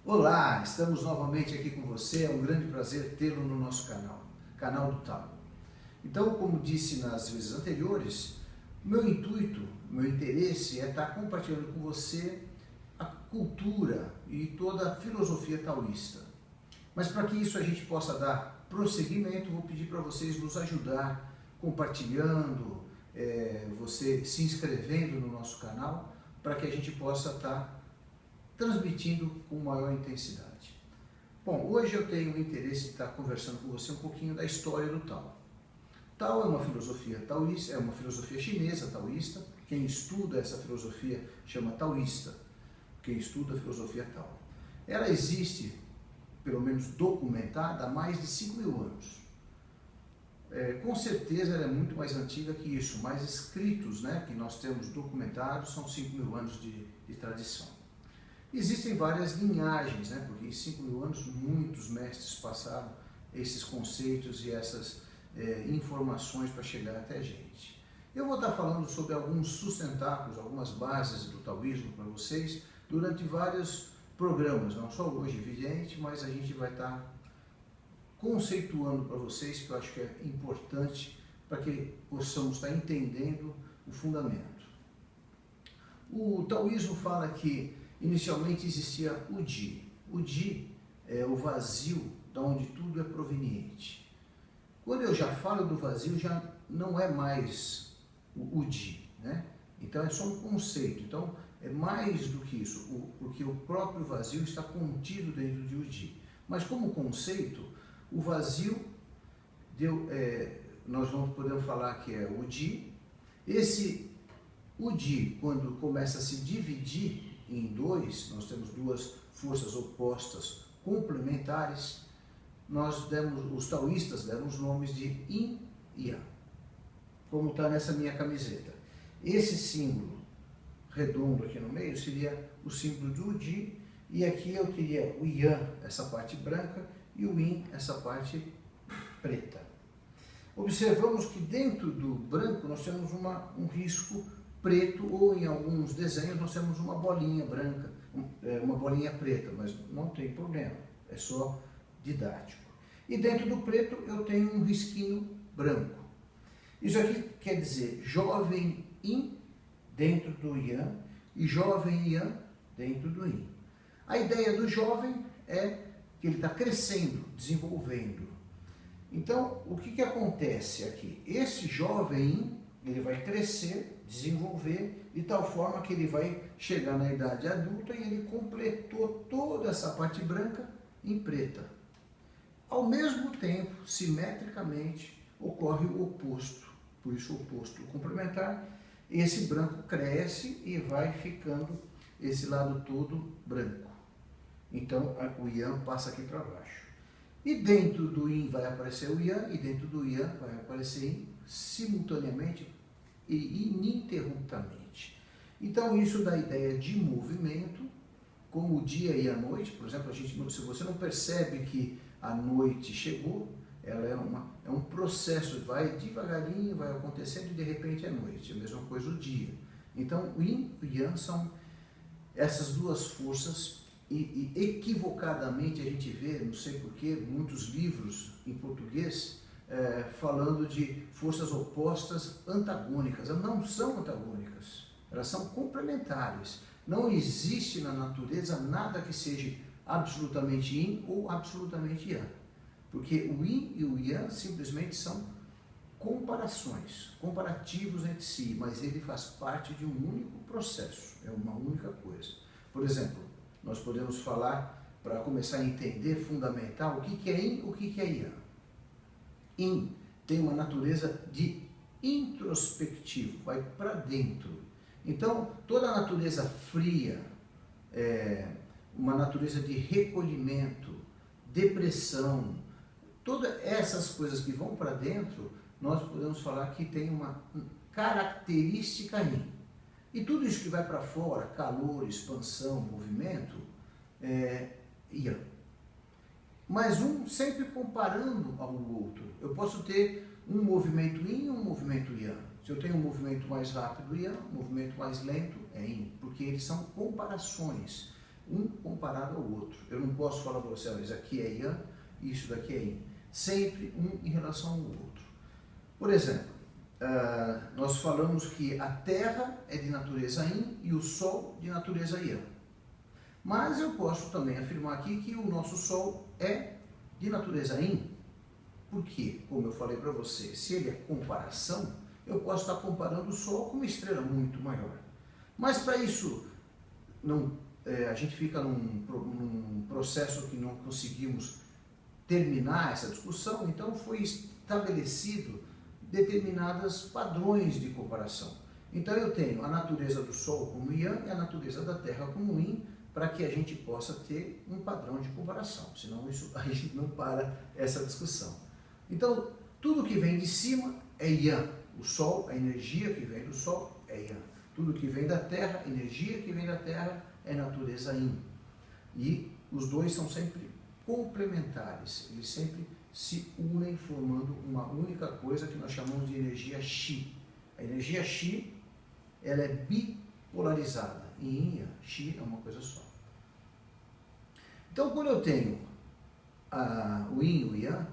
Olá, estamos novamente aqui com você, é um grande prazer tê-lo no nosso canal do Tao. Então, como disse nas vezes anteriores, meu intuito, meu interesse é estar compartilhando com você a cultura e toda a filosofia taoísta. Mas para que isso a gente possa dar prosseguimento, vou pedir para vocês nos ajudar compartilhando, você se inscrevendo no nosso canal, para que a gente possa estar transmitindo com maior intensidade. Bom, hoje eu tenho o interesse de estar conversando com você um pouquinho da história do Tao. Tao é uma filosofia taoísta, é uma filosofia chinesa taoísta. Quem estuda essa filosofia chama taoísta, quem estuda a filosofia Tao. Ela existe, pelo menos documentada, há mais de 5.000 anos. Com certeza ela é muito mais antiga que isso, mais escritos, que nós temos documentados, são 5.000 anos de tradição. Existem várias linhagens, porque em 5.000 anos muitos mestres passaram esses conceitos e essas informações para chegar até a gente. Eu vou estar falando sobre alguns sustentáculos, algumas bases do taoísmo para vocês durante vários programas, não só hoje, evidente, mas a gente vai estar conceituando para vocês, que eu acho que é importante para que possamos estar entendendo o fundamento. O taoísmo fala que inicialmente existia o Di. O Di é o vazio da onde tudo é proveniente. Quando eu já falo do vazio, já não é mais o Di, Então é só um conceito. Então é mais do que isso, porque o próprio vazio está contido dentro de o Di. Mas como conceito, o vazio nós podemos falar que é o Di. O Di, quando começa a se dividir em dois, nós temos duas forças opostas complementares, os taoístas deram os nomes de Yin e Yang, como está nessa minha camiseta. Esse símbolo redondo aqui no meio seria o símbolo do Di, e aqui eu teria o Yang, essa parte branca, e o Yin, essa parte preta. Observamos que dentro do branco nós temos um risco preto, ou em alguns desenhos nós temos uma bolinha branca, uma bolinha preta, mas não tem problema, é só didático. E dentro do preto eu tenho um risquinho branco. Isso aqui quer dizer jovem Yin dentro do Yang e jovem Yang dentro do Yin. A ideia do jovem é que ele está crescendo, desenvolvendo. Então, o que acontece aqui? Esse jovem Yin, ele vai crescer, desenvolver, de tal forma que ele vai chegar na idade adulta e ele completou toda essa parte branca em preta. Ao mesmo tempo, simetricamente, ocorre o oposto, por isso o oposto complementar, esse branco cresce e vai ficando esse lado todo branco. Então, o Yang passa aqui para baixo. E dentro do Yin vai aparecer o Yang, e dentro do Yang vai aparecer Yin simultaneamente e ininterruptamente. Então isso dá a ideia de movimento, como o dia e a noite. Por exemplo, se você não percebe que a noite chegou, ela é um processo, vai devagarinho, vai acontecendo e de repente é noite. É a mesma coisa o dia. Então o Yin e o Yang são essas duas forças, e equivocadamente a gente vê, não sei porquê, muitos livros em português falando de forças opostas antagônicas. Elas não são antagônicas, elas são complementares. Não existe na natureza nada que seja absolutamente Yin ou absolutamente Yang, porque o Yin e o Yang simplesmente são comparativos entre si, mas ele faz parte de um único processo, é uma única coisa. Por exemplo, nós podemos falar, para começar a entender, fundamental, o que é Yin, o que é Yang. Yin tem uma natureza de introspectivo, vai para dentro. Então, toda a natureza fria, uma natureza de recolhimento, depressão, todas essas coisas que vão para dentro, nós podemos falar que tem uma característica Yin. E tudo isso que vai para fora, calor, expansão, movimento, é Yang. Mas um sempre comparando ao outro. Eu posso ter um movimento Yin e um movimento Yang. Se eu tenho um movimento mais rápido, Yang, um movimento mais lento, é Yin, porque eles são comparações. um comparado ao outro. Eu não posso falar para você, isso aqui é Yang, isso daqui é Yin. Sempre um em relação ao outro. Por exemplo, nós falamos que a Terra é de natureza Yin e o Sol de natureza Yang. Mas eu posso também afirmar aqui que o nosso Sol é de natureza Yin. Por quê? Como eu falei para você, se ele é comparação, eu posso estar comparando o Sol com uma estrela muito maior. Mas para isso, a gente fica num processo que não conseguimos terminar essa discussão, então foi estabelecido determinados padrões de comparação. Então eu tenho a natureza do Sol como Yang e a natureza da Terra como Yin, para que a gente possa ter um padrão de comparação, senão a gente não para essa discussão. Então, tudo que vem de cima é Yang. O Sol, a energia que vem do Sol é Yang. Tudo que vem da Terra, a energia que vem da Terra é natureza Yin. E os dois são sempre complementares, eles sempre se unem formando uma única coisa que nós chamamos de energia Qi. A energia Qi, ela é bipolarizada, em Yin e Yang. Qi é uma coisa só. Então, quando eu tenho o Yin e o Yang,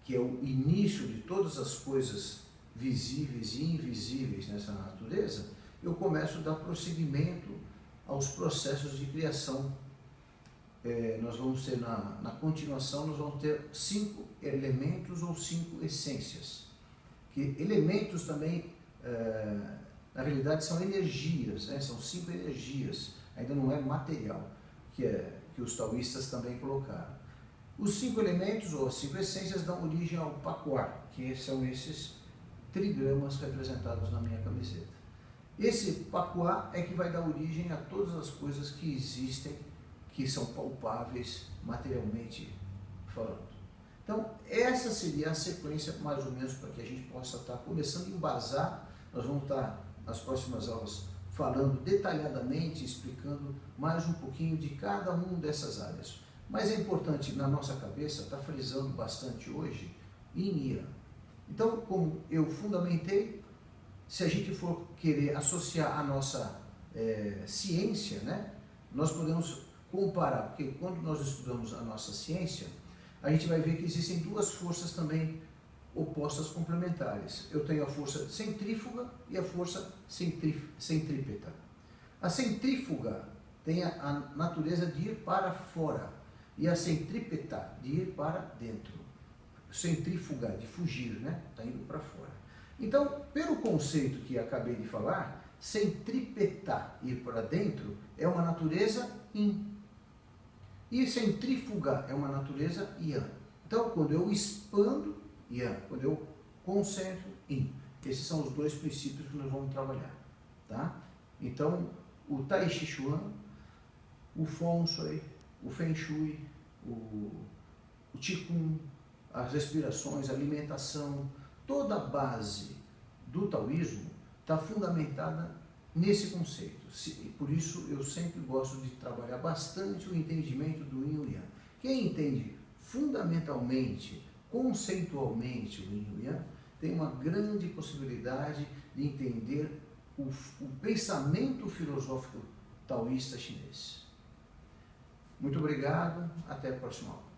que é o início de todas as coisas visíveis e invisíveis nessa natureza, eu começo a dar prosseguimento aos processos de criação. Nós vamos ter, na continuação, nós vamos ter 5 elementos ou 5 essências. Que elementos também, na realidade, são energias, né? São 5 energias, ainda não é material, que os taoístas também colocaram. Os 5 elementos ou as 5 essências dão origem ao Pakuá, que são esses trigramas representados na minha camiseta. Esse Pakuá é que vai dar origem a todas as coisas que existem, que são palpáveis materialmente falando. Então, essa seria a sequência, mais ou menos, para que a gente possa estar começando a embasar. Nós vamos estar, nas próximas aulas, falando detalhadamente, explicando mais um pouquinho de cada uma dessas áreas. Mas é importante, na nossa cabeça, estar frisando bastante hoje, Yin e Yang. Então, como eu fundamentei, se a gente for querer associar a nossa ciência, né, nós podemos comparar, porque quando nós estudamos a nossa ciência, a gente vai ver que existem 2 forças também opostas complementares. Eu tenho a força centrífuga e a força centrípeta. A centrífuga tem a natureza de ir para fora e a centrípeta de ir para dentro. Centrífuga, de fugir, né? Está indo para fora. Então, pelo conceito que acabei de falar, centrípeta, ir para dentro, é uma natureza Yin. E centrífuga é uma natureza Yang. Então, quando eu expando, Yang. Quando eu concentro, Yin. Esses são os 2 princípios que nós vamos trabalhar. Tá? Então, o Tai Chi Chuan, o Feng Shui, o Feng Shui, o Qigong, as respirações, a alimentação, toda a base do taoísmo está fundamentada nesse conceito. Por isso eu sempre gosto de trabalhar bastante o entendimento do Yin e o Yang. Quem entende fundamentalmente, conceitualmente o Yin e o Yang, tem uma grande possibilidade de entender o pensamento filosófico taoísta chinês. Muito obrigado, até a próxima aula.